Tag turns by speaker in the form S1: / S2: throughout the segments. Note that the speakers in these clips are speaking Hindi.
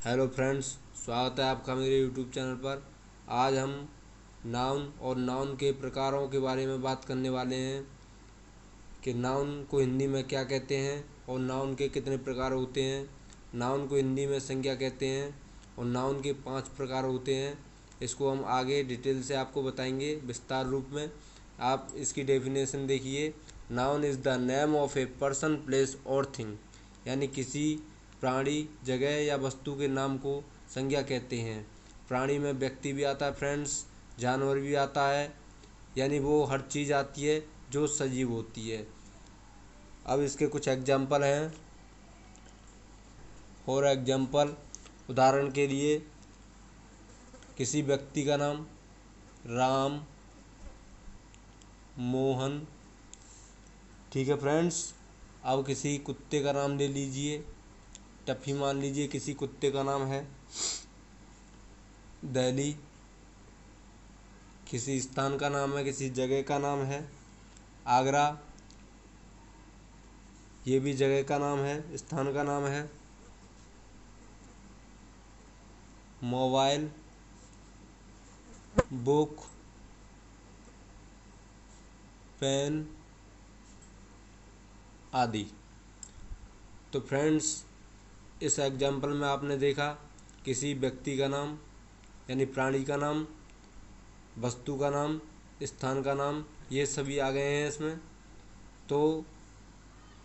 S1: हेलो फ्रेंड्स, स्वागत है आपका मेरे यूट्यूब चैनल पर। आज हम नाउन और नाउन के प्रकारों के बारे में बात करने वाले हैं कि नाउन को हिंदी में क्या कहते हैं और नाउन के कितने प्रकार होते हैं। नाउन को हिंदी में संज्ञा कहते हैं और नाउन के 5 प्रकार होते हैं। इसको हम आगे डिटेल से आपको बताएंगे विस्तार रूप में। आप इसकी डेफिनेशन देखिए। Noun is the name of a person, place और थिंग, यानी किसी प्राणी, जगह या वस्तु के नाम को संज्ञा कहते हैं। प्राणी में व्यक्ति भी आता है फ्रेंड्स, जानवर भी आता है, यानी वो हर चीज़ आती है जो सजीव होती है। अब इसके कुछ एग्जाम्पल हैं। फॉर एग्जाम्पल, उदाहरण के लिए किसी व्यक्ति का नाम राम, मोहन। ठीक है फ्रेंड्स। अब किसी कुत्ते का नाम ले लीजिए, टफी मान लीजिए किसी कुत्ते का नाम है। दिल्ली किसी स्थान का नाम है, किसी जगह का नाम है। आगरा ये भी जगह का नाम है, स्थान का नाम है। मोबाइल, बुक, पेन आदि। तो फ्रेंड्स, इस एग्जाम्पल में आपने देखा किसी व्यक्ति का नाम यानी प्राणी का नाम, वस्तु का नाम, स्थान का नाम, ये सभी आ गए हैं इसमें। तो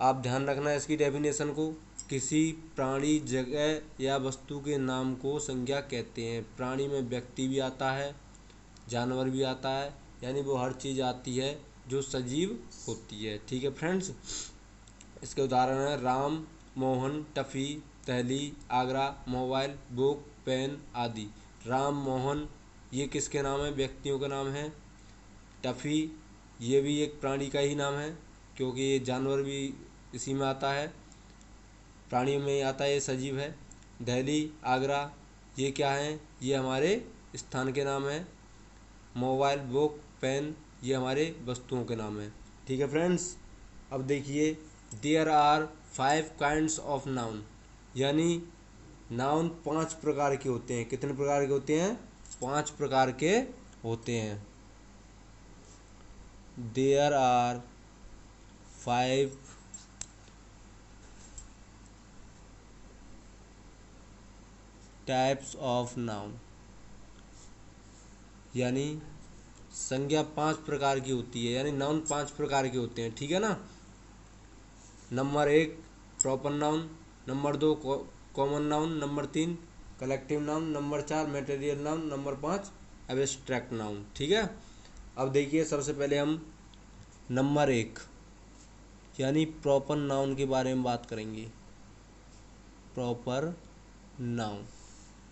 S1: आप ध्यान रखना इसकी डेफिनेशन को। किसी प्राणी, जगह या वस्तु के नाम को संज्ञा कहते हैं। प्राणी में व्यक्ति भी आता है, जानवर भी आता है, यानी वो हर चीज़ आती है जो सजीव होती है। ठीक है फ्रेंड्स। इसके उदाहरण हैं Ram, Mohan, Tuffy, Delhi, Agra, mobile, book, pen आदि। राम, मोहन ये किसके नाम है? व्यक्तियों के नाम हैं। टफी ये भी एक प्राणी का ही नाम है, क्योंकि ये जानवर भी इसी में आता है, प्राणियों में ही आता है, ये सजीव है। दिल्ली, आगरा ये क्या है? ये हमारे स्थान के नाम हैं। मोबाइल, बुक, पेन ये हमारे वस्तुओं के नाम हैं। ठीक है फ्रेंड्स। अब देखिए, there are 5 kinds of noun, यानी नाउन 5 प्रकार के होते हैं। कितने प्रकार के होते हैं? 5 प्रकार के होते हैं। There are 5 types of noun, यानी संज्ञा 5 प्रकार की होती है, यानी नाउन 5 प्रकार के होते हैं। ठीक है ना। Number 1 proper noun, number 2 common noun, number 3 collective noun, number 4 material noun, number 5 abstract noun. ठीक है। अब देखिए, सबसे पहले हम नंबर 1 यानी प्रॉपर नाउन के बारे में बात करेंगे। प्रॉपर नाउन,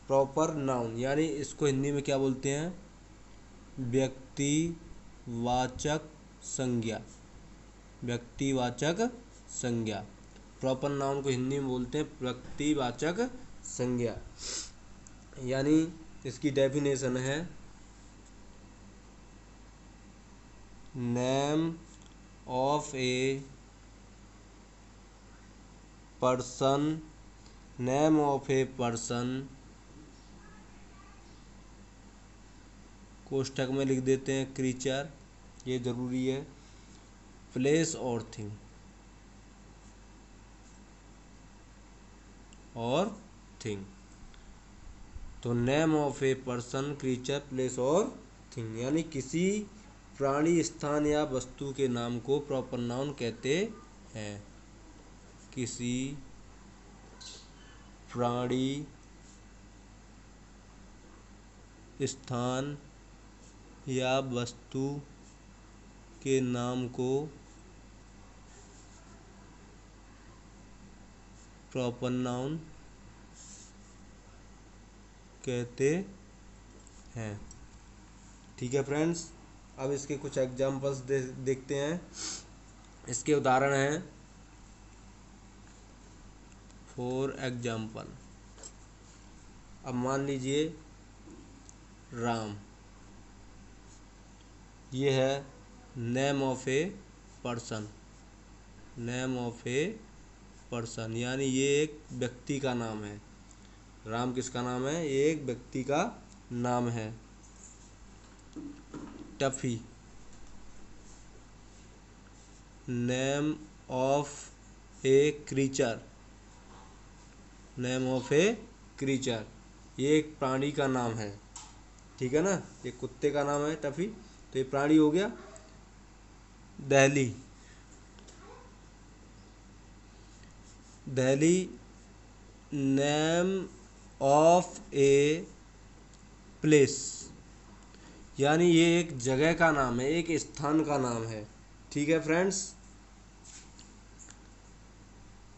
S1: प्रॉपर नाउन यानी इसको हिंदी में क्या बोलते हैं? व्यक्तिवाचक संज्ञा। व्यक्तिवाचक संज्ञा। प्रॉपर नाउन को हिंदी में बोलते हैं व्यक्तिवाचक संज्ञा। यानी इसकी डेफिनेशन है name of a person, name of a person कोष्ठक में लिख देते हैं क्रीचर, ये ज़रूरी है, प्लेस और थिंग, और थिंग। तो name of a person, creature, place और थिंग, यानी किसी प्राणी, स्थान या वस्तु के नाम को प्रॉपर नाउन कहते हैं। किसी प्राणी, स्थान या वस्तु के नाम को प्रॉपर नाउन कहते हैं। ठीक है फ्रेंड्स। अब इसके कुछ एग्जाम्पल्स देखते हैं। इसके उदाहरण हैं। फॉर एग्जाम्पल, अब मान लीजिए राम, ये है name of a person. Name of a person यानी ये एक व्यक्ति का नाम है। राम किसका नाम है? ये एक व्यक्ति का नाम है। Tuffy, name of a creature, name of a creature, ये एक प्राणी का नाम है। ठीक है ना, ये कुत्ते का नाम है टफी, तो ये प्राणी हो गया। Delhi, Delhi name of a place, यानी ये एक जगह का नाम है, एक स्थान का नाम है। ठीक है friends.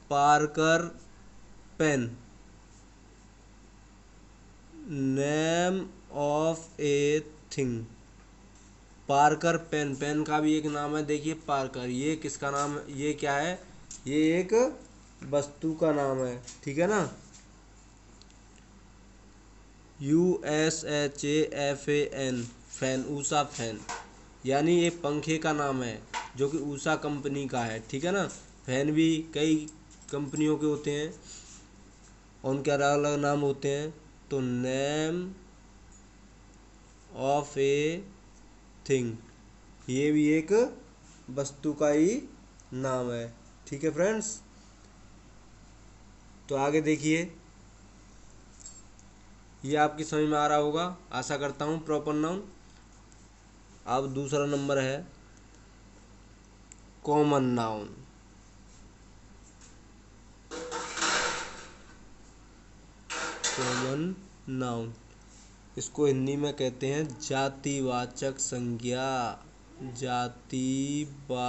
S1: Parker pen, name of a thing, Parker pen, pen का भी एक नाम है। देखिए पार्कर, ये किसका नाम है? ये क्या है? ये एक वस्तु का नाम है। ठीक है ना। USHAFAN, फैन, ऊषा फैन, यानी ये पंखे का नाम है जो कि ऊषा कंपनी का है। ठीक है ना। फैन भी कई कंपनियों के होते हैं और उनके अलग अलग नाम होते हैं। तो नेम ऑफ ए थिंग, ये भी एक वस्तु का ही नाम है। ठीक है फ्रेंड्स। तो आगे देखिए, ये आपकी समझ में आ रहा होगा, आशा करता हूँ। Proper noun. अब दूसरा नंबर है कॉमन नाउन। कॉमन नाउन, इसको हिंदी में कहते हैं जातिवाचक संज्ञा, जातिवाचक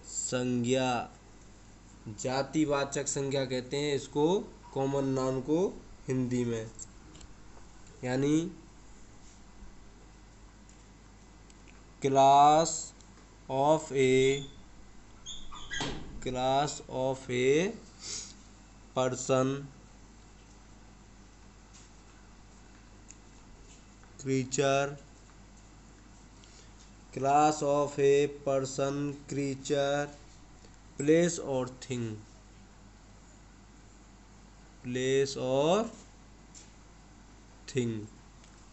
S1: संज्ञा, जातिवाचक संज्ञा कहते हैं इसको, कॉमन नाउन को हिंदी में। यानी class of a person, creature, class of a person, creature, place और थिंग, प्लेस और थिंग।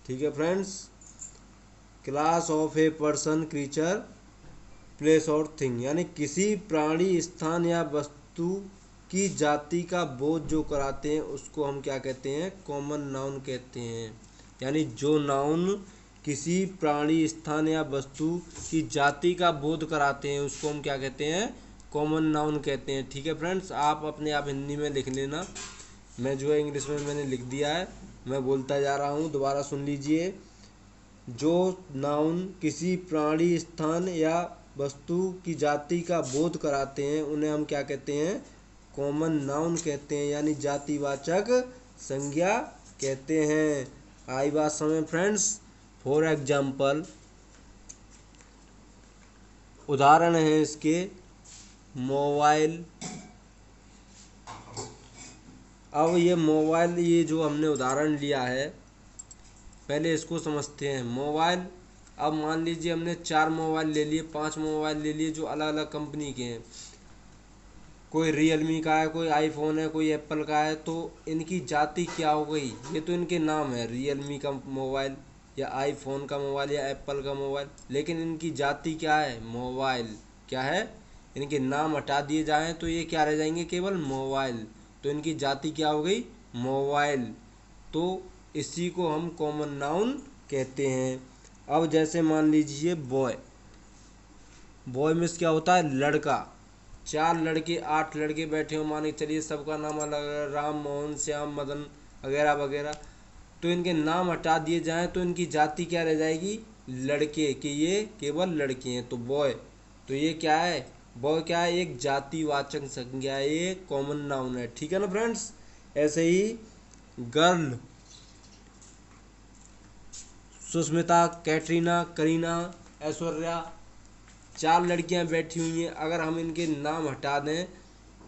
S1: ठीक है friends. Class of a person, creature, place और थिंग, यानी किसी प्राणी, स्थान या वस्तु की जाति का बोध जो कराते हैं उसको हम क्या कहते हैं? कॉमन नाउन कहते हैं। यानी जो नाउन किसी प्राणी, स्थान या वस्तु की जाति का बोध कराते हैं उसको हम क्या कहते हैं? कॉमन नाउन कहते हैं। ठीक है फ्रेंड्स। आप अपने आप हिंदी में लिख लेना, मैं जो है इंग्लिश में मैंने लिख दिया है, मैं बोलता जा रहा हूँ, दोबारा सुन लीजिए। जो नाउन किसी प्राणी, स्थान या वस्तु की जाति का बोध कराते हैं उन्हें हम क्या कहते हैं? कॉमन नाउन कहते हैं, यानी जातिवाचक संज्ञा कहते हैं। आई बात समझ फ्रेंड्स। फॉर एग्जाम्पल, उदाहरण है इसके मोबाइल। अब ये मोबाइल, ये जो हमने उदाहरण लिया है, पहले इसको समझते हैं। मोबाइल, अब मान लीजिए हमने 4 मोबाइल ले लिए, 5 मोबाइल ले लिए जो अलग अलग कंपनी के हैं। कोई रियलमी का है, कोई आईफोन है, कोई एप्पल का है। तो इनकी जाति क्या हो गई? ये तो इनके नाम है, रियलमी का मोबाइल या आईफोन का मोबाइल या एप्पल का मोबाइल, लेकिन इनकी जाति क्या है? मोबाइल। क्या है? इनके नाम हटा दिए जाएं तो ये क्या रह जाएंगे? केवल मोबाइल। तो इनकी जाति क्या हो गई? मोबाइल। तो इसी को हम कॉमन नाउन कहते हैं। अब जैसे मान लीजिए बॉय, बॉय में क्या होता है? लड़का। 4 लड़के, 8 लड़के बैठे हो, मान के चलिए सबका नाम अलग अलग, राम, मोहन, श्याम, मदन वगैरह वगैरह। तो इनके नाम हटा दिए जाएं तो इनकी जाति क्या रह जाएगी? लड़के, कि ये केवल लड़के हैं, तो बॉय। तो ये क्या है? बॉय क्या है? एक जातिवाचक संज्ञा है, ये कॉमन नाउन है। ठीक है ना फ्रेंड्स। ऐसे ही गर्ल, सुष्मिता, कैटरीना, करीना, ऐश्वर्या, 4 लड़कियां बैठी हुई हैं। अगर हम इनके नाम हटा दें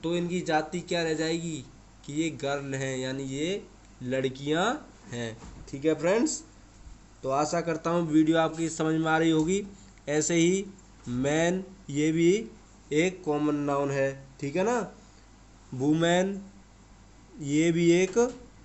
S1: तो इनकी जाति क्या रह जाएगी? कि ये गर्ल हैं, यानी ये लड़कियां हैं। ठीक है फ्रेंड्स। तो आशा करता हूँ वीडियो आपकी समझ में आ रही होगी। ऐसे ही मैन, ये भी एक कॉमन नाउन है। ठीक है ना। वुमेन, ये भी एक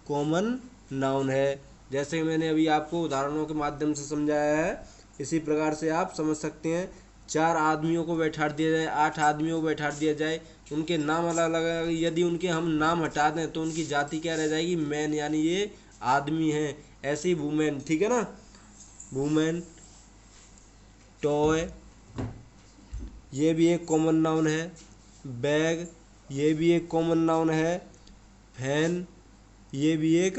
S1: कॉमन नाउन है। जैसे मैंने अभी आपको उदाहरणों के माध्यम से समझाया है, इसी प्रकार से आप समझ सकते हैं। 4 आदमियों को बैठा दिया जाए, 8 आदमियों को बैठा दिया जाए, उनके नाम अलग अलग, यदि उनके हम नाम हटा दें तो उनकी जाति क्या रह जाएगी, मैन, यानी ये आदमी हैं। ऐसे ही वुमेन, ठीक है ना, वुमेन, टॉय, ये भी एक कॉमन नाउन है। बैग, ये भी एक कॉमन नाउन है। फैन, ये भी एक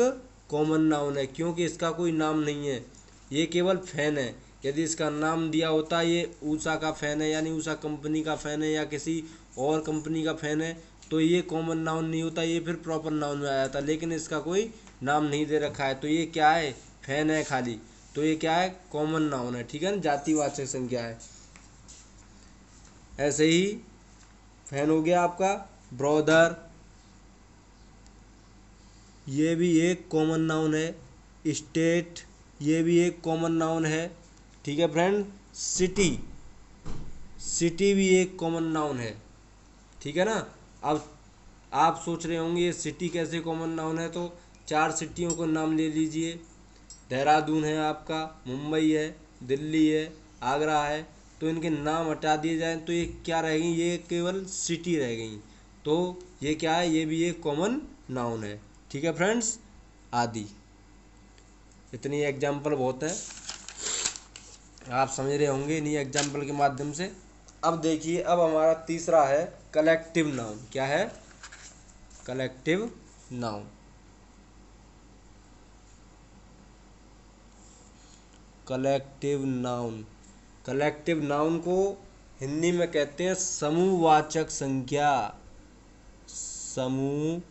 S1: कॉमन नाउन है, क्योंकि इसका कोई नाम नहीं है, ये केवल फैन है। यदि इसका नाम दिया होता, ये ऊषा का फैन है, यानी ऊषा कंपनी का फैन है, या किसी और कंपनी का फैन है, तो ये कॉमन नाउन नहीं होता, ये फिर प्रॉपर नाउन में आ जाता। लेकिन इसका कोई नाम नहीं दे रखा है, तो ये क्या है, फैन है खाली, तो ये क्या है, कॉमन नाउन है, ठीक है ना, जातिवाचक संज्ञा है। ऐसे ही फैन हो गया आपका। ब्रदर, ये भी एक कॉमन नाउन है। स्टेट, ये भी एक कॉमन नाउन है, ठीक है फ्रेंड। सिटी, सिटी भी एक कॉमन नाउन है, ठीक है ना। अब आप सोच रहे होंगे ये सिटी कैसे कॉमन नाउन है, तो 4 सिटियों को नाम ले लीजिए। देहरादून है आपका, मुंबई है, दिल्ली है, आगरा है, तो इनके नाम हटा दिए जाएं तो ये क्या रह गई, ये केवल सिटी रह गई, तो ये क्या है, ये भी एक कॉमन नाउन है, ठीक है फ्रेंड्स। आदि, इतनी एग्जाम्पल बहुत है, आप समझ रहे होंगे इन्हीं एग्जाम्पल के माध्यम से। अब देखिए, अब हमारा तीसरा है कलेक्टिव नाउन। क्या है, collective noun. Collective noun, collective noun को हिंदी में कहते हैं समूहवाचक संज्ञा। समूहवाचक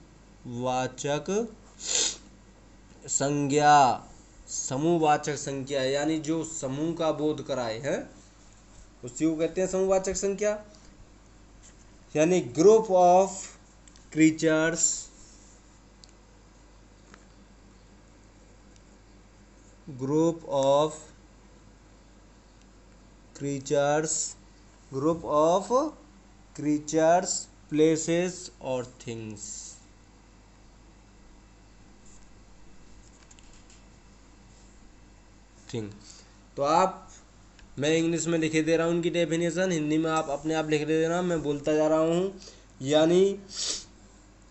S1: संज्ञा, समूहवाचक संज्ञा, यानी जो समूह का बोध कराए हैं उसी को कहते हैं समूहवाचक संज्ञा। यानी group of creatures, group of creatures, group of creatures, places और थिंग्स। तो आप, मैं इंग्लिश में लिखे दे रहा हूँ उनकी डेफिनेशन, हिंदी में आप अपने आप लिख देना, मैं बोलता जा रहा हूँ। यानी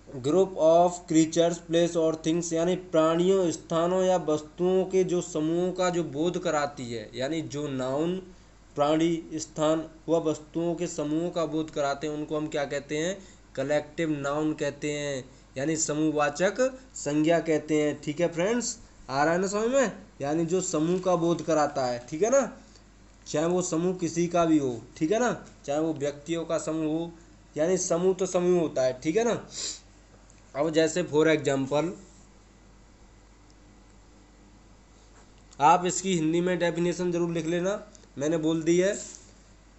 S1: ग्रुप ऑफ क्रीचर्स, प्लेस और थिंग्स, यानी प्राणियों, स्थानों या वस्तुओं के जो समूहों का जो बोध कराती है, यानी जो नाउन प्राणी, स्थान व वस्तुओं के समूहों का बोध कराते हैं, उनको हम क्या कहते हैं, कलेक्टिव नाउन कहते हैं, यानी समूहवाचक संज्ञा कहते हैं, ठीक है फ्रेंड्स। आ रहा है ना समझ में, यानी जो समूह का बोध कराता है, ठीक है ना, चाहे वो समूह किसी का भी हो, ठीक है ना, चाहे वो व्यक्तियों का समूह हो, यानी समूह तो समूह होता है, ठीक है ना। अब जैसे फॉर एग्जाम्पल, आप इसकी हिंदी में डेफिनेशन जरूर लिख लेना, मैंने बोल दी है,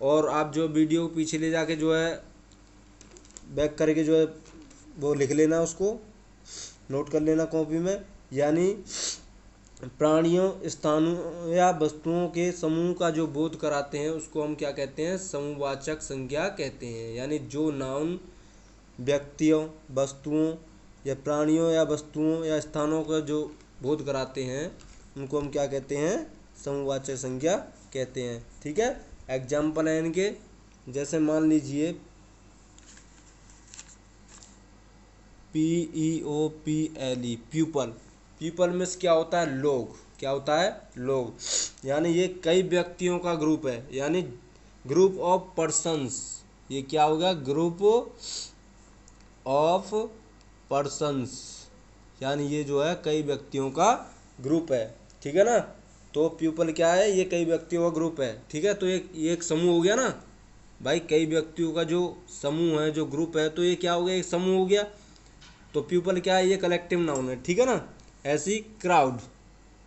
S1: और आप जो वीडियो को पीछे ले जाके जो है बैक करके जो है वो लिख लेना, उसको नोट कर लेना कॉपी में। यानी प्राणियों, स्थानों या वस्तुओं के समूह का जो बोध कराते हैं उसको हम क्या कहते हैं, समूहवाचक संज्ञा कहते हैं। यानी जो नाउन व्यक्तियों, वस्तुओं या प्राणियों या वस्तुओं या स्थानों का जो बोध कराते हैं उनको हम क्या कहते हैं, समूहवाचक संज्ञा कहते हैं, ठीक है। एग्जाम्पल है इनके, जैसे मान लीजिए PEOPLE, पीपल, पीपल में क्या होता है, लोग, क्या होता है, लोग, यानी ये कई व्यक्तियों का ग्रुप है, यानी ग्रुप ऑफ पर्सन्स, ये क्या होगा, ग्रुप ऑफ पर्सन्स, यानी ये जो है कई व्यक्तियों का ग्रुप है, ठीक है ना। तो पीपल क्या है, ये कई व्यक्तियों का ग्रुप है, ठीक है। तो ये एक समूह हो गया ना भाई, कई व्यक्तियों का जो समूह है, जो ग्रुप है, तो ये क्या हो गया, एक समूह हो गया। तो पीपल क्या है, ये कलेक्टिव नाउन है, ठीक है ना। ऐसी क्राउड,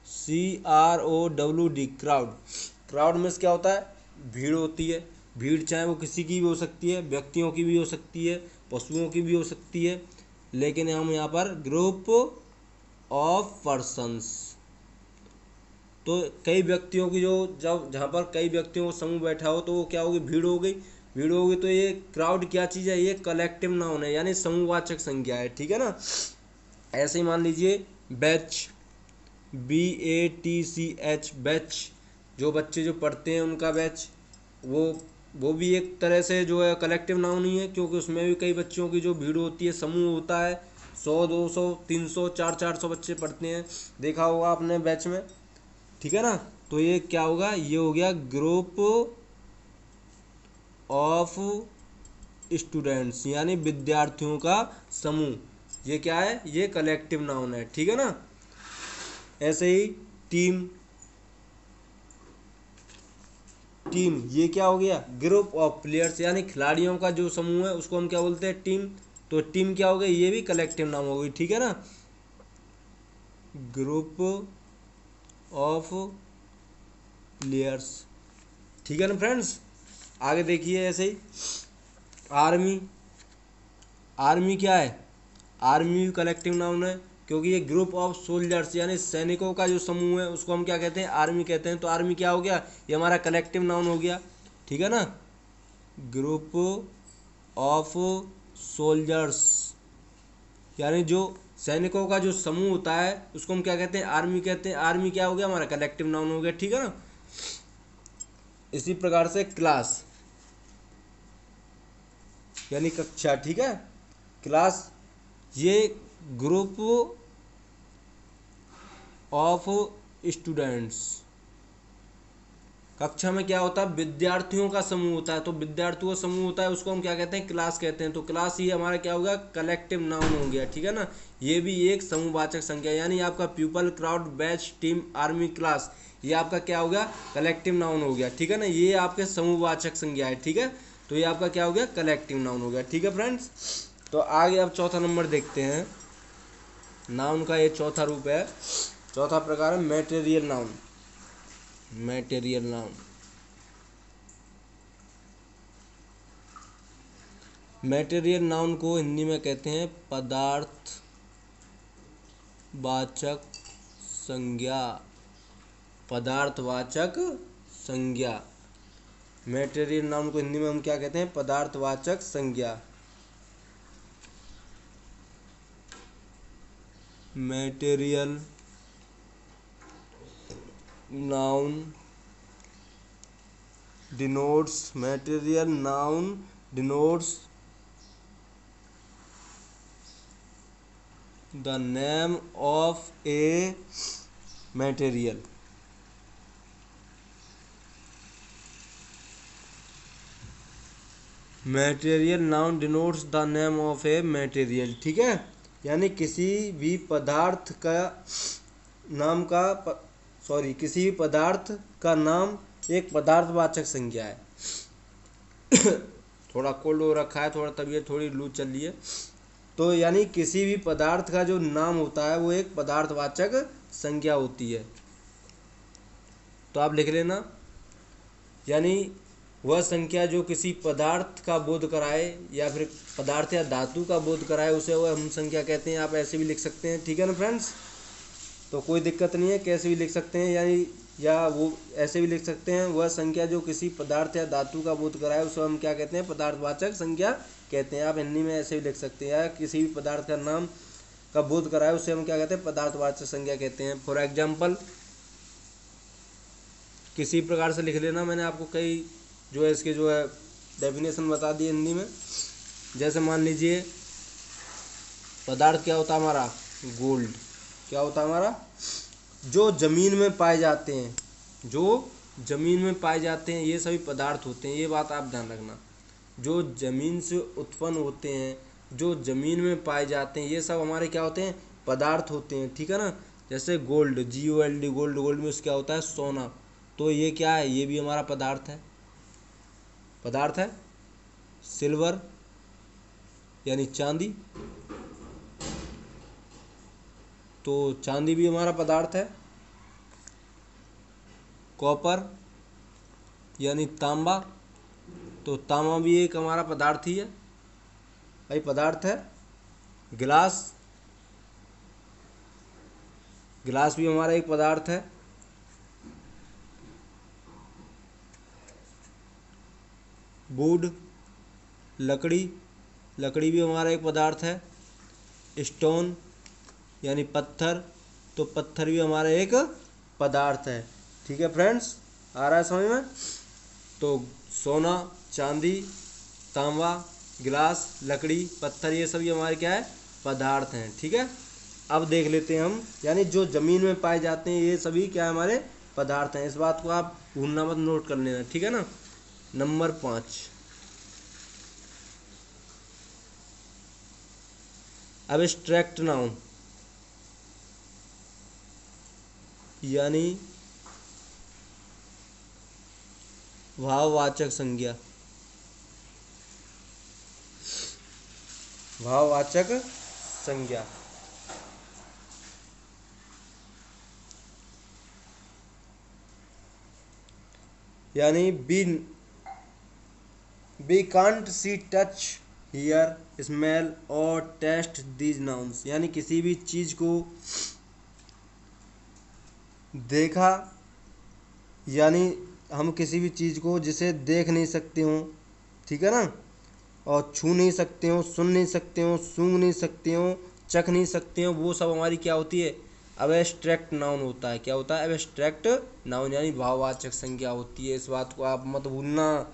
S1: CROWD, क्राउड, क्राउड में क्या होता है, भीड़ होती है। भीड़ चाहे वो किसी की भी हो सकती है, व्यक्तियों की भी हो सकती है, पशुओं की भी हो सकती है, लेकिन हम यहाँ पर ग्रुप ऑफ पर्सन्स, तो कई व्यक्तियों की जो, जब जहाँ पर कई व्यक्तियों का समूह बैठा हो तो वो क्या होगी, भीड़ हो गई, भीड़ होगी। तो ये क्राउड क्या चीज़ है, ये कलेक्टिव नाउन है, यानी समूहवाचक संज्ञा है, ठीक है ना। ऐसे ही मान लीजिए बैच, BATCH, बैच, जो बच्चे जो पढ़ते हैं उनका बैच, वो भी एक तरह से जो है कलेक्टिव नाउन ही है, क्योंकि उसमें भी कई बच्चों की जो भीड़ होती है, समूह होता है, 100 200 300 400 बच्चे पढ़ते हैं, देखा होगा आपने बैच में, ठीक है ना। तो ये क्या होगा, ये हो गया ग्रुप ऑफ स्टूडेंट्स, यानी विद्यार्थियों का समूह। ये क्या है, ये कलेक्टिव नाउन है, ठीक है ना। ऐसे ही टीम, टीम ये क्या हो गया, ग्रुप ऑफ प्लेयर्स, यानी खिलाड़ियों का जो समूह है उसको हम क्या बोलते हैं, टीम। तो टीम क्या हो गई, ये भी कलेक्टिव नाउन हो गई, ठीक है ना। ग्रुप ऑफ प्लेयर्स, ठीक है ना फ्रेंड्स। आगे देखिए ऐसे ही आर्मी, आर्मी क्या है, आर्मी भी कलेक्टिव नाउन है, क्योंकि ये ग्रुप ऑफ सोल्जर्स यानी सैनिकों का जो समूह है उसको हम क्या कहते हैं, आर्मी कहते हैं। तो आर्मी क्या हो गया, ये हमारा कलेक्टिव नाउन हो गया, ठीक है ना। ग्रुप ऑफ सोल्जर्स, यानी जो सैनिकों का जो समूह होता है उसको हम क्या कहते हैं, आर्मी कहते हैं। आर्मी क्या हो गया, हमारा कलेक्टिव नाउन हो गया, ठीक है ना। इसी प्रकार से क्लास यानी कक्षा, ठीक है। क्लास ये ग्रुप ऑफ स्टूडेंट्स, कक्षा में क्या होता है, विद्यार्थियों का समूह होता है, तो विद्यार्थियों का समूह होता है उसको हम क्या कहते हैं, क्लास कहते हैं। तो क्लास ही हमारा क्या होगा, कलेक्टिव नाउन हो गया, ठीक है ना। ये भी एक समूहवाचक संख्या, यानी आपका people, crowd, batch, team, army, class, ये आपका क्या हो गया, कलेक्टिव नाउन हो गया, ठीक है ना। ये आपके समूहवाचक संज्ञा है, ठीक है। तो ये आपका क्या हो गया, कलेक्टिव नाउन हो गया, ठीक है फ्रेंड्स। तो आगे अब चौथा नंबर देखते हैं, नाउन का ये चौथा रूप है, चौथा प्रकार है material noun. Material noun, material noun को हिंदी में कहते हैं पदार्थवाचक संज्ञा, पदार्थवाचक संज्ञा। मैटेरियल नाउन को हिंदी में हम क्या कहते हैं, पदार्थवाचक संज्ञा। Material noun denotes, material noun denotes the name of a material. Material noun denotes the name of a material, ठीक है। यानी किसी भी पदार्थ का नाम का किसी भी पदार्थ का नाम एक पदार्थवाचक संज्ञा है। थोड़ा कोल्ड हो रखा है, थोड़ा तबीयत थोड़ी लूज चल रही है। तो यानी किसी भी पदार्थ का जो नाम होता है वो एक पदार्थवाचक संज्ञा होती है। तो आप लिख लेना, यानी वह संख्या जो किसी पदार्थ का बोध कराए या फिर पदार्थ या धातु का बोध कराए उसे वह हम संख्या कहते हैं। आप ऐसे भी लिख सकते हैं, ठीक है ना फ्रेंड्स। तो कोई दिक्कत नहीं है, कैसे भी लिख सकते हैं, यानी या वो ऐसे भी लिख सकते हैं, वह संख्या जो किसी पदार्थ या धातु का बोध कराए उसे हम क्या कहते हैं, पदार्थवाचक संख्या कहते हैं। आप हिंदी में ऐसे भी लिख सकते हैं, या किसी भी पदार्थ का नाम का बोध कराए उसे हम क्या कहते हैं, पदार्थवाचक संज्ञा कहते हैं। फॉर एग्जाम्पल किसी प्रकार से लिख लेना, मैंने आपको कई जो है इसके जो है डेफिनेशन बता दी हिंदी में। जैसे मान लीजिए पदार्थ क्या होता है हमारा, गोल्ड। क्या होता है हमारा, जो जमीन में पाए जाते हैं, जो जमीन में पाए जाते हैं ये सभी पदार्थ होते हैं। ये बात आप ध्यान रखना, जो जमीन से उत्पन्न होते हैं, जो जमीन में पाए जाते हैं, ये सब हमारे क्या होते हैं, पदार्थ होते हैं, ठीक है ना। जैसे गोल्ड, GOLD, गोल्ड, गोल्ड में क्या होता है, सोना। तो ये क्या है, ये भी हमारा पदार्थ है, पदार्थ है। सिल्वर यानी चांदी, तो चांदी भी हमारा पदार्थ है। कॉपर यानी तांबा, तो तांबा भी एक हमारा पदार्थ ही है, भाई पदार्थ है। गिलास, गिलास भी हमारा एक पदार्थ है। वुड लकड़ी, लकड़ी भी हमारा एक पदार्थ है। स्टोन यानी पत्थर, तो पत्थर भी हमारा एक पदार्थ है। ठीक है फ्रेंड्स, आ रहा है समझ में। तो सोना, चांदी, तांबा, गिलास, लकड़ी, पत्थर, ये सभी हमारे क्या है, पदार्थ हैं। ठीक है, अब देख लेते हैं हम, यानी जो जमीन में पाए जाते हैं ये सभी क्या है, हमारे पदार्थ हैं। इस बात को आप भूलना मत, नोट कर लेना। ठीक है ना। नंबर 5, एब्स्ट्रैक्ट नाउन, यानी भाववाचक संज्ञा। भाववाचक संज्ञा, यानी we can't see, touch, hear, smell और टेस्ट दीज नाउन्स, यानी किसी भी चीज को देखा, यानी हम किसी भी चीज को जिसे देख नहीं सकते हो, ठीक है ना, और छू नहीं सकते हो, सुन नहीं सकते हो, सूंघ नहीं सकते हो, चख नहीं सकते हो, वो सब हमारी क्या होती है, एब्स्ट्रैक्ट नाउन होता है। क्या होता है, एब्स्ट्रैक्ट नाउन, यानी भाववाचक संज्ञा होती है। इस बात को आप मत भूलना।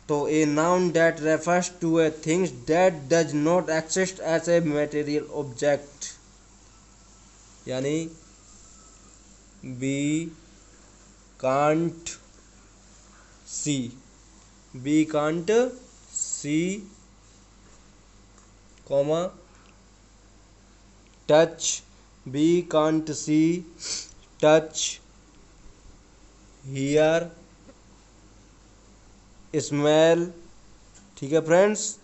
S1: तो a noun that refers to a things that does not exist as a material object, यानी we can't see, we can't see, comma, touch, we can't see, touch, hear, smell, ठीक है फ्रेंड्स,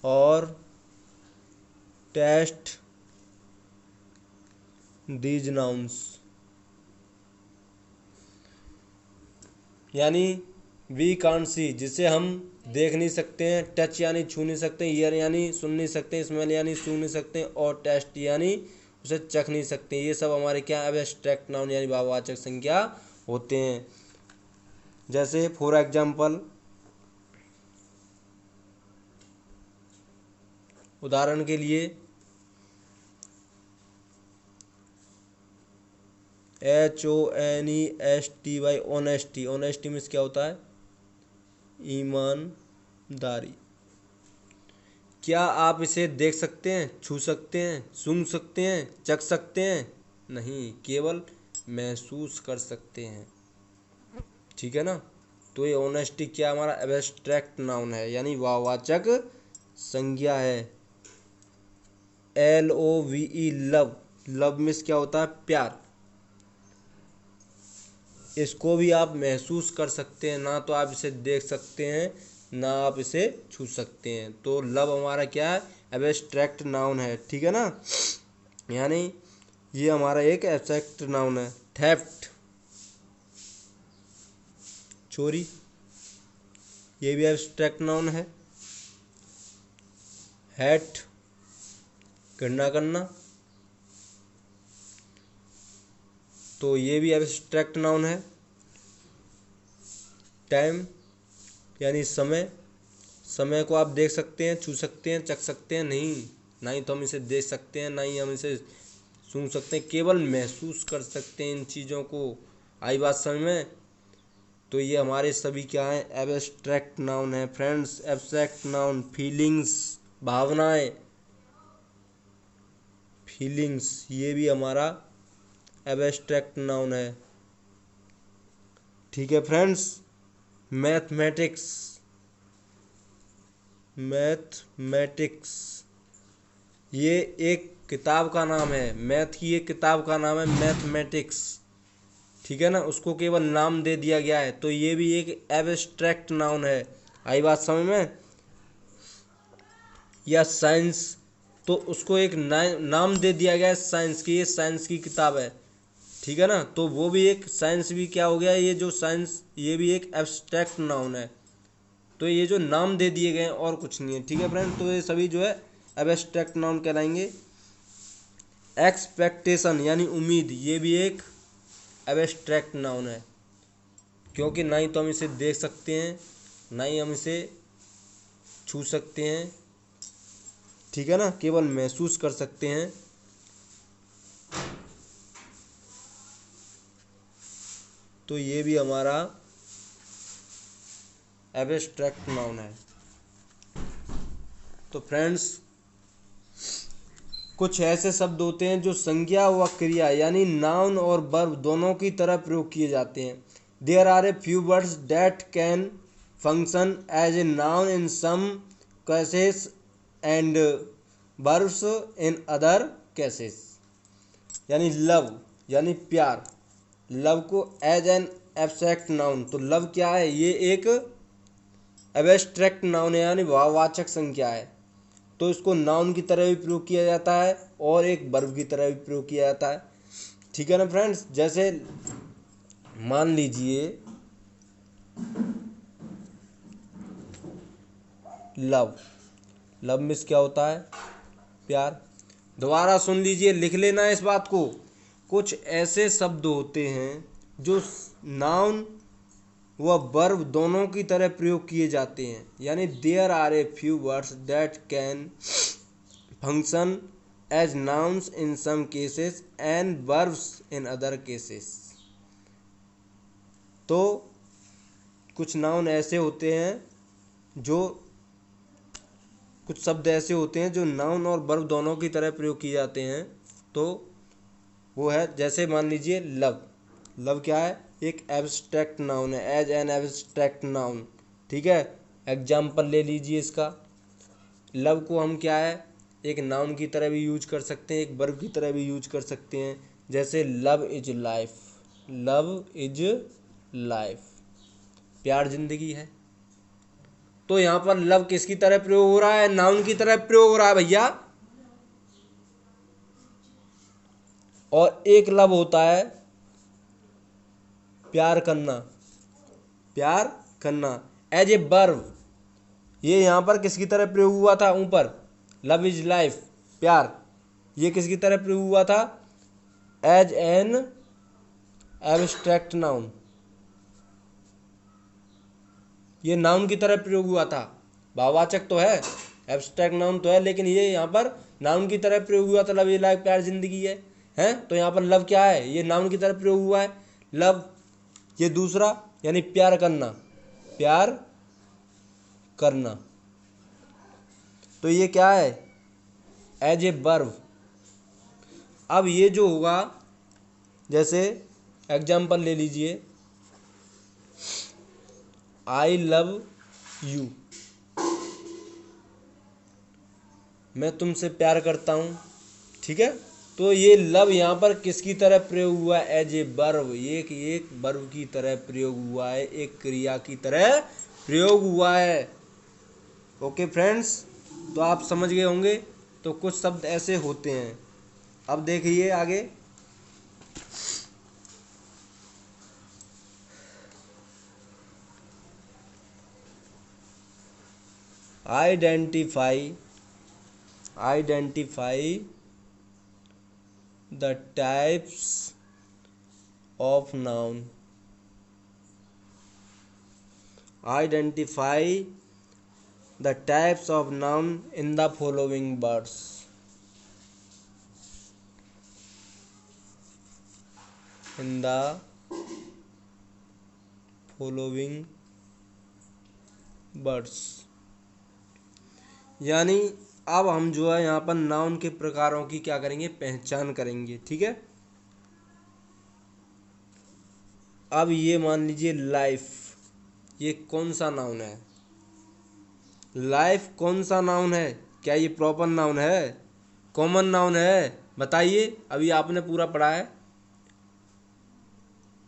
S1: और टेस्ट दीज नाउन्स, यानी वी कांट सी, जिसे हम देख नहीं सकते हैं, टच यानी छू नहीं सकते, ईयर यानी सुन नहीं सकते, स्मेल यानी सूंघ नहीं सकते, और टेस्ट यानी उसे चख नहीं सकते। ये सब हमारे क्या एब्स्ट्रैक्ट नाउन यानी भाववाचक संज्ञा होते हैं। जैसे फॉर एग्जाम्पल, उदाहरण के लिए, HONESTY, ऑनेस्टी, ऑनेस्टी मीन्स क्या होता है, ईमानदारी। क्या आप इसे देख सकते हैं, छू सकते हैं, सूंघ सकते हैं, चख सकते हैं? नहीं, केवल महसूस कर सकते हैं। ठीक है ना। तो ये ऑनेस्टी क्या हमारा एब्स्ट्रैक्ट नाउन है, यानी भाववाचक संज्ञा है। LOVE, लव, लव मीन्स क्या होता है, प्यार। इसको भी आप महसूस कर सकते हैं, ना तो आप इसे देख सकते हैं, ना आप इसे छू सकते हैं। तो लव हमारा क्या है, एब्स्ट्रैक्ट नाउन है। ठीक है ना, यानी ये हमारा एक एब्स्ट्रैक्ट नाउन है। थेफ्ट, चोरी, ये भी एब्स्ट्रैक्ट नाउन है। हेट, घृणा करना, तो ये भी एब्स्ट्रैक्ट नाउन है। टाइम, यानी समय, समय को आप देख सकते हैं, छू सकते हैं, चख सकते हैं? नहीं, ना ही तो हम इसे देख सकते हैं, ना ही हम इसे सूंघ सकते हैं, केवल महसूस कर सकते हैं इन चीज़ों को। आई बात समझ में। तो ये हमारे सभी क्या हैं, एब्स्ट्रैक्ट नाउन है फ्रेंड्स। एब्स्ट्रैक्ट नाउन, फीलिंग्स, भावनाएं, फीलिंग्स, ये भी हमारा एब्स्ट्रैक्ट नाउन है। ठीक है फ्रेंड्स। मैथमेटिक्स, मैथमेटिक्स, ये एक किताब का नाम है, मैथ की एक किताब का नाम है मैथमेटिक्स। ठीक है ना, उसको केवल नाम दे दिया गया है, तो ये भी एक एब्स्ट्रैक्ट नाउन है। आई बात समझ में। या साइंस, तो उसको एक नाम दे दिया गया है साइंस की, ये साइंस की किताब है। ठीक है ना, तो वो भी एक साइंस भी क्या हो गया, ये जो साइंस, ये भी एक एब्स्ट्रैक्ट नाउन है। तो ये जो नाम दे दिए गए हैं और कुछ नहीं है। ठीक है फ्रेंड, तो ये सभी जो है एब्स्ट्रैक्ट नाउन कहलाएंगे। एक्सपेक्टेशन, यानी उम्मीद, ये भी एक एब्स्ट्रैक्ट नाउन है, क्योंकि ना ही तो हम इसे देख सकते हैं, ना ही हम इसे छू सकते हैं, ठीक है ना, केवल महसूस कर सकते हैं। तो ये भी हमारा एब्स्ट्रैक्ट नाउन है। तो फ्रेंड्स, कुछ ऐसे शब्द होते हैं जो संज्ञा व क्रिया यानी नाउन और वर्ब दोनों की तरह प्रयोग किए जाते हैं। There are a few words that can function as a noun in some cases and verbs in other cases. यानी लव यानी प्यार, लव को एज एन एब्स्ट्रैक्ट नाउन, तो लव क्या है, ये एक एब्स्ट्रैक्ट नाउन है यानी भाववाचक संज्ञा है। तो इसको नाउन की तरह भी प्रयोग किया जाता है और एक वर्ब की तरह भी प्रयोग किया जाता है। ठीक है ना फ्रेंड्स, जैसे मान लीजिए लव, लव मीन्स क्या होता है, प्यार। दोबारा सुन लीजिए, लिख लेना इस बात को। कुछ ऐसे शब्द होते हैं जो नाउन व वर्ब दोनों की तरह प्रयोग किए जाते हैं। यानी there are a few words that can function as nouns in some cases and verbs in other cases. तो कुछ नाउन ऐसे होते हैं जो, कुछ शब्द ऐसे होते हैं जो नाउन और वर्ब दोनों की तरह प्रयोग किए जाते हैं। तो वो है, जैसे मान लीजिए लव, लव क्या है, एक एब्स्ट्रैक्ट नाउन है, एज एन एब्स्ट्रैक्ट नाउन। ठीक है, एग्जाम्पल ले लीजिए इसका। लव को हम क्या है, एक नाउन की तरह भी यूज कर सकते हैं, एक वर्ब की तरह भी यूज कर सकते हैं। जैसे love is life, love is life, प्यार जिंदगी है। तो यहाँ पर लव किसकी तरह प्रयोग हो रहा है, नाउन की तरह प्रयोग हो रहा है भैया। और एक लव होता है प्यार करना, प्यार करना एज ए वर्ब। ये यहाँ पर किसकी तरह प्रयोग हुआ था, ऊपर लव इज लाइफ, प्यार, ये किसकी तरह प्रयोग हुआ था, एज एन एब्स्ट्रैक्ट नाउन, ये नाउन की तरह प्रयोग हुआ था। भाववाचक तो है, एब्स्ट्रैक्ट नाउन तो है, लेकिन ये यहाँ पर नाउन की तरह प्रयोग हुआ था। लव इज लाइफ, प्यार जिंदगी है, हैं? तो यहाँ पर लव क्या है, ये नाउन की तरह प्रयोग हुआ है लव। ये दूसरा यानी प्यार करना, प्यार करना, तो ये क्या है, एज ए वर्ब। अब ये जो होगा, जैसे एग्जाम्पल ले लीजिए, आई लव यू, मैं तुमसे प्यार करता हूँ। ठीक है, तो ये लव यहाँ पर किसकी तरह प्रयोग हुआ है, एज ए वर्ब, एक वर्ब की तरह प्रयोग हुआ है, एक क्रिया की तरह प्रयोग हुआ है। ओके फ्रेंड्स, तो आप समझ गए होंगे। तो कुछ शब्द ऐसे होते हैं। अब देखिए आगे, identify the types of noun. Identify the types of noun in the following words. In the following words, यानी अब हम जो है यहाँ पर नाउन के प्रकारों की क्या करेंगे, पहचान करेंगे। ठीक है, अब ये मान लीजिए लाइफ, ये कौन सा नाउन है, लाइफ कौन सा नाउन है, क्या ये प्रॉपर नाउन है, कॉमन नाउन है, बताइए। अभी आपने पूरा पढ़ा है,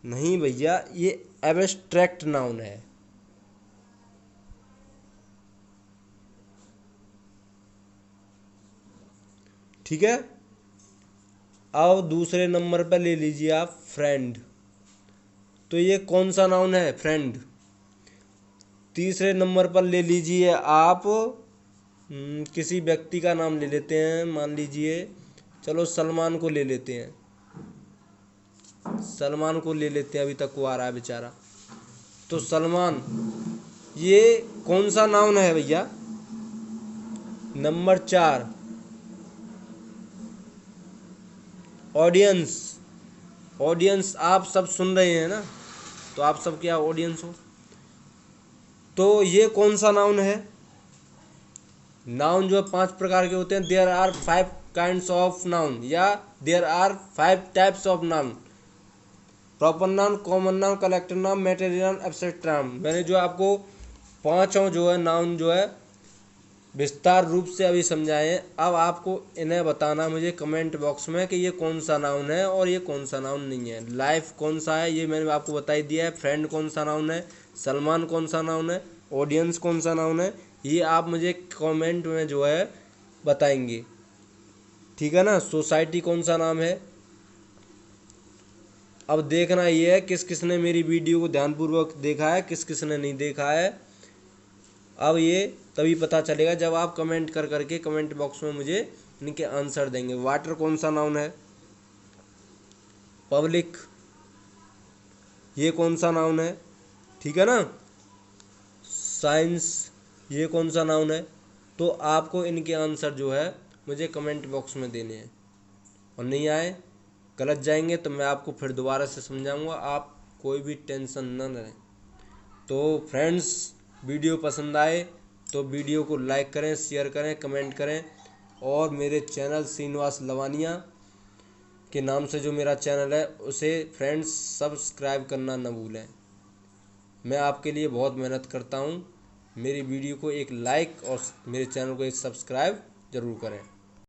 S1: नहीं भैया, ये एब्स्ट्रैक्ट नाउन है। ठीक है, अब दूसरे नंबर पर ले लीजिए आप फ्रेंड, तो ये कौन सा नाउन है, फ्रेंड। तीसरे नंबर पर ले लीजिए आप किसी व्यक्ति का नाम ले लेते हैं, मान लीजिए, चलो सलमान को ले लेते हैं, सलमान को ले लेते हैं, अभी तक वो आ रहा है बेचारा। तो सलमान, ये कौन सा नाउन है भैया, नंबर 4, ऑडियंस, ऑडियंस आप सब सुन रहे हैं ना, तो आप सब क्या ऑडियंस हो। तो ये कौन सा नाउन है। नाउन जो है 5 प्रकार के होते हैं। There are 5 kinds of noun या there are 5 types of noun. Proper noun, common noun, collective noun, material noun, abstract noun. मैंने जो आपको पांचों जो है नाउन जो है विस्तार रूप से अभी समझाए हैं। अब आपको इन्हें बताना मुझे कमेंट बॉक्स में कि ये कौन सा नाउन है और ये कौन सा नाउन नहीं है। लाइफ कौन सा है, ये मैंने आपको बता ही दिया है। फ्रेंड कौन सा नाउन है, सलमान कौन सा नाउन है, ऑडियंस कौन सा नाउन है, ये आप मुझे कमेंट में जो है बताएंगे, ठीक है ना। सोसाइटी कौन सा नाम है। अब देखना ये है किस किसने मेरी वीडियो को ध्यानपूर्वक देखा है, किस किसने नहीं देखा है। अब ये तभी पता चलेगा जब आप कमेंट कर करके कमेंट बॉक्स में मुझे इनके आंसर देंगे। वाटर कौन सा नाउन है। पब्लिक ये कौन सा नाउन है, ठीक है ना। साइंस ये कौन सा नाउन है। तो आपको इनके आंसर जो है मुझे कमेंट बॉक्स में देने हैं, और नहीं आए गलत जाएंगे तो मैं आपको फिर दोबारा से समझाऊंगा। आप कोई भी टेंशन न लें। तो फ्रेंड्स, वीडियो पसंद आए तो वीडियो को लाइक करें, शेयर करें, कमेंट करें, और मेरे चैनल श्रीनिवास लवानिया के नाम से जो मेरा चैनल है उसे फ्रेंड्स सब्सक्राइब करना न भूलें। मैं आपके लिए बहुत मेहनत करता हूँ। मेरी वीडियो को एक लाइक और मेरे चैनल को एक सब्सक्राइब ज़रूर करें।